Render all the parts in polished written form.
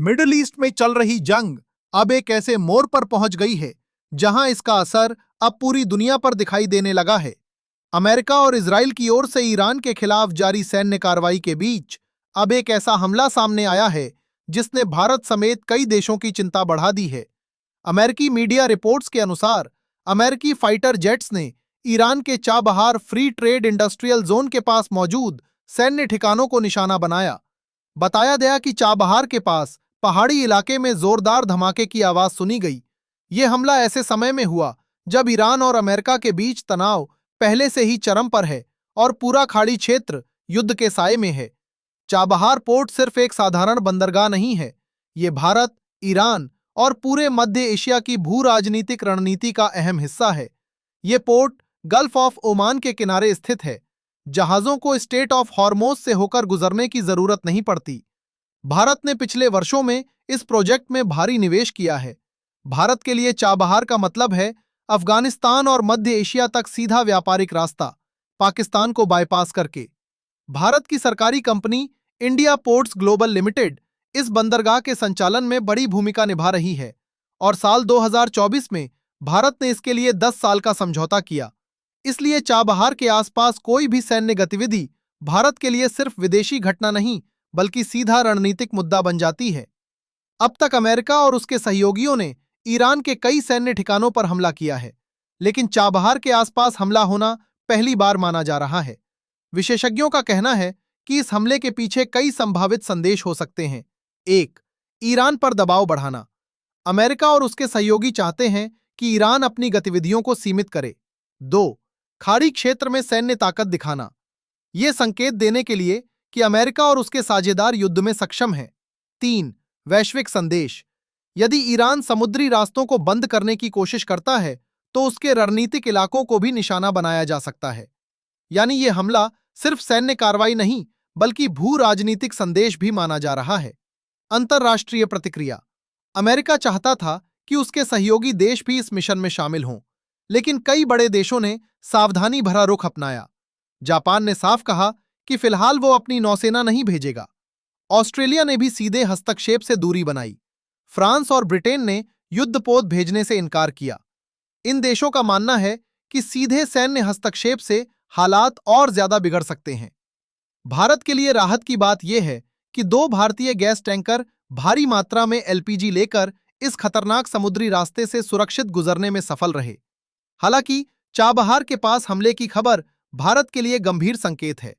Middle east में चल रही जंग अब एक ऐसे मोड़ पर पहुंच गई है जहां इसका असर अब पूरी दुनिया पर दिखाई देने लगा है। अमेरिका और इजराइल की ओर से ईरान के खिलाफ जारी सैन्य कार्रवाई के बीच अब एक ऐसा हमला सामने आया है जिसने भारत समेत कई देशों की चिंता बढ़ा दी है। अमेरिकी मीडिया रिपोर्ट्स के अनुसार अमेरिकी फाइटर जेट्स ने ईरान के Chabahar free trade industrial zone के पास मौजूद सैन्य ठिकानों को निशाना बनाया। बताया गया कि चाबहार के पास पहाड़ी इलाके में जोरदार धमाके की आवाज सुनी गई। यह हमला ऐसे समय में हुआ जब ईरान और अमेरिका के बीच तनाव पहले से ही चरम पर है और पूरा खाड़ी क्षेत्र युद्ध के साए में है। चाबहार पोर्ट सिर्फ एक साधारण बंदरगाह नहीं है, ये भारत, ईरान और पूरे मध्य एशिया की भू राजनीतिक रणनीति का अहम हिस्सा है। ये पोर्ट गल्फ ऑफ ओमान के किनारे स्थित है। जहाजों को स्टेट ऑफ हॉर्मोज से होकर गुजरने की जरूरत नहीं पड़ती। भारत ने पिछले वर्षों में इस प्रोजेक्ट में भारी निवेश किया है। भारत के लिए चाबहार का मतलब है अफगानिस्तान और मध्य एशिया तक सीधा व्यापारिक रास्ता, पाकिस्तान को बाईपास करके। भारत की सरकारी company India ports global limited इस बंदरगाह के संचालन में बड़ी भूमिका निभा रही है और साल 2024 में भारत ने इसके लिए 10 साल का समझौता किया। इसलिए चाबहार के आसपास कोई भी सैन्य गतिविधि भारत के लिए सिर्फ विदेशी घटना नहीं बल्कि सीधा रणनीतिक मुद्दा बन जाती है। अब तक अमेरिका और उसके सहयोगियों ने ईरान के कई सैन्य ठिकानों पर हमला किया है, लेकिन चाबहार के आसपास हमला होना पहली बार माना जा रहा है। विशेषज्ञों का कहना है कि इस हमले के पीछे कई संभावित संदेश हो सकते हैं। 1. ईरान पर दबाव बढ़ाना। अमेरिका और उसके सहयोगी चाहते हैं कि ईरान अपनी गतिविधियों को सीमित करे। 2. खाड़ी क्षेत्र में सैन्य ताकत दिखाना। यह संकेत देने के लिए कि अमेरिका और उसके साझेदार युद्ध में सक्षम हैं। 3. वैश्विक संदेश। यदि ईरान समुद्री रास्तों को बंद करने की कोशिश करता है तो उसके रणनीतिक इलाकों को भी निशाना बनाया जा सकता है। यानी यह हमला सिर्फ सैन्य कार्रवाई नहीं बल्कि भू राजनीतिक संदेश भी माना जा रहा है। अंतर्राष्ट्रीय प्रतिक्रिया। अमेरिका चाहता था कि उसके सहयोगी देश भी इस मिशन में शामिल हों, लेकिन कई बड़े देशों ने सावधानी भरा रुख अपनाया। जापान ने साफ कहा कि फिलहाल वो अपनी नौसेना नहीं भेजेगा। ऑस्ट्रेलिया ने भी सीधे हस्तक्षेप से दूरी बनाई। फ्रांस और ब्रिटेन ने युद्धपोत भेजने से इनकार किया। इन देशों का मानना है कि सीधे सैन्य हस्तक्षेप से हालात और ज्यादा बिगड़ सकते हैं। भारत के लिए राहत की बात यह है कि 2 भारतीय गैस टैंकर भारी मात्रा में एलपीजी लेकर इस खतरनाक समुद्री रास्ते से सुरक्षित गुजरने में सफल रहे। हालांकि चाबहार के पास हमले की खबर भारत के लिए गंभीर संकेत है।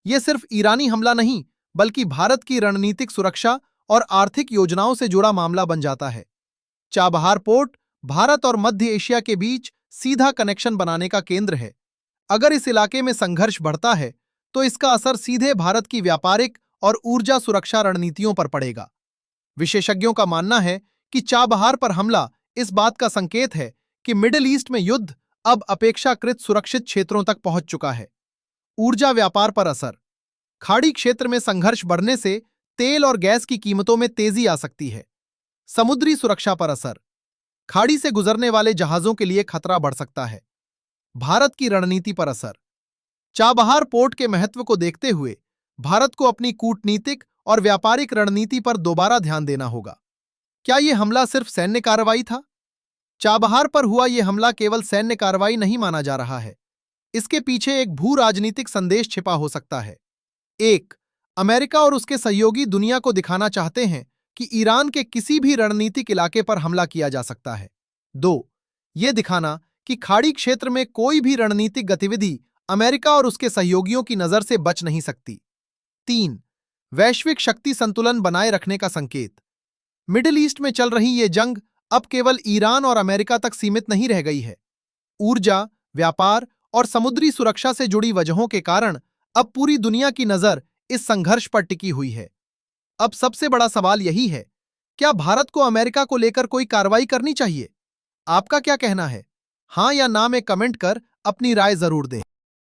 यह सिर्फ ईरानी हमला नहीं बल्कि भारत की रणनीतिक सुरक्षा और आर्थिक योजनाओं से जुड़ा मामला बन जाता है। चाबहार पोर्ट भारत और मध्य एशिया के बीच सीधा कनेक्शन बनाने का केंद्र है। अगर इस इलाके में संघर्ष बढ़ता है तो इसका असर सीधे भारत की व्यापारिक और ऊर्जा सुरक्षा रणनीतियों पर पड़ेगा। विशेषज्ञों का मानना है कि चाबहार पर हमला इस बात का संकेत है कि मिडिल ईस्ट में युद्ध अब अपेक्षाकृत सुरक्षित क्षेत्रों तक पहुंच चुका है। ऊर्जा व्यापार पर असर। खाड़ी क्षेत्र में संघर्ष बढ़ने से तेल और गैस की कीमतों में तेजी आ सकती है। समुद्री सुरक्षा पर असर। खाड़ी से गुजरने वाले जहाजों के लिए खतरा बढ़ सकता है। भारत की रणनीति पर असर। चाबहार पोर्ट के महत्व को देखते हुए भारत को अपनी कूटनीतिक और व्यापारिक रणनीति पर दोबारा ध्यान देना होगा। क्या यह हमला सिर्फ सैन्य कार्रवाई था? चाबहार पर हुआ यह हमला केवल सैन्य कार्रवाई नहीं माना जा रहा है। इसके पीछे एक भू राजनीतिक संदेश छिपा हो सकता है। 1. अमेरिका और उसके सहयोगी दुनिया को दिखाना चाहते हैं कि ईरान के किसी भी रणनीतिक इलाके पर हमला किया जा सकता है। 2. यह दिखाना कि खाड़ी क्षेत्र में कोई भी रणनीतिक गतिविधि अमेरिका और उसके सहयोगियों की नजर से बच नहीं सकती। 3. वैश्विक शक्ति संतुलन बनाए रखने का संकेत। मिडिल ईस्ट में चल रही यह जंग अब केवल ईरान और अमेरिका तक सीमित नहीं रह गई है। ऊर्जा, व्यापार और समुद्री सुरक्षा से जुड़ी वजहों के कारण अब पूरी दुनिया की नजर इस संघर्ष पर टिकी हुई है। अब सबसे बड़ा सवाल यही है, क्या भारत को अमेरिका को लेकर कोई कार्रवाई करनी चाहिए? आपका क्या कहना है? हां या ना में कमेंट कर अपनी राय जरूर दें।